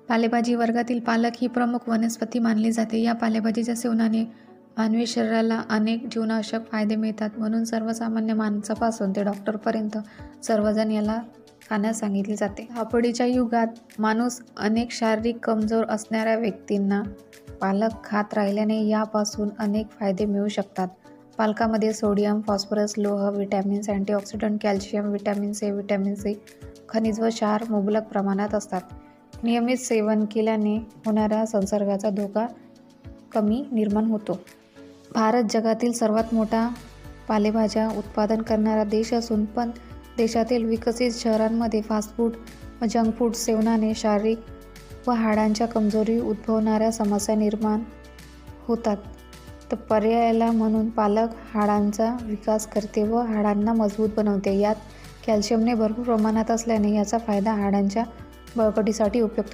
पालेभाजी वर्गातील पालक ही प्रमुख वनस्पती मानली जाते. या पालेभाजीच्या सेवनाने मानवी शरीराला अनेक जीवनावश्यक फायदे मिळतात. म्हणून सर्वसामान्य माणसापासून ते डॉक्टरपर्यंत सर्वजण याला खाण्यास सांगितले जाते. धावपळीच्या युगात माणूस अनेक शारीरिक कमजोर असणाऱ्या व्यक्तींना पालक खात राहिल्याने यापासून अनेक फायदे मिळू शकतात. पालकामध्ये सोडियम, फॉस्फरस, लोह, vitamins, antioxidant, calcium, vitamin C, खनिज व क्षार मुबलक प्रमाणात असतात. नियमित सेवन केल्याने होणाऱ्या संसर्गाचा धोका कमी निर्माण होतो. भारत जगातील सर्वात मोठा पालेभाज्या उत्पादन करणारा देश असून पण देशातील विकसित शहरांमध्ये फास्ट फूड व जंक फूड सेवनाने शारीरिक व हाडांच्या कमजोरी उद्भवणाऱ्या समस्या निर्माण होतात. तर पर्यायाला म्हणून पालक हाडांचा विकास करते व हाडांना मजबूत बनवते. यात कॅल्शियमने भरपूर प्रमाणात असल्याने याचा फायदा हाडांच्या बळकटीसाठी उपयुक्त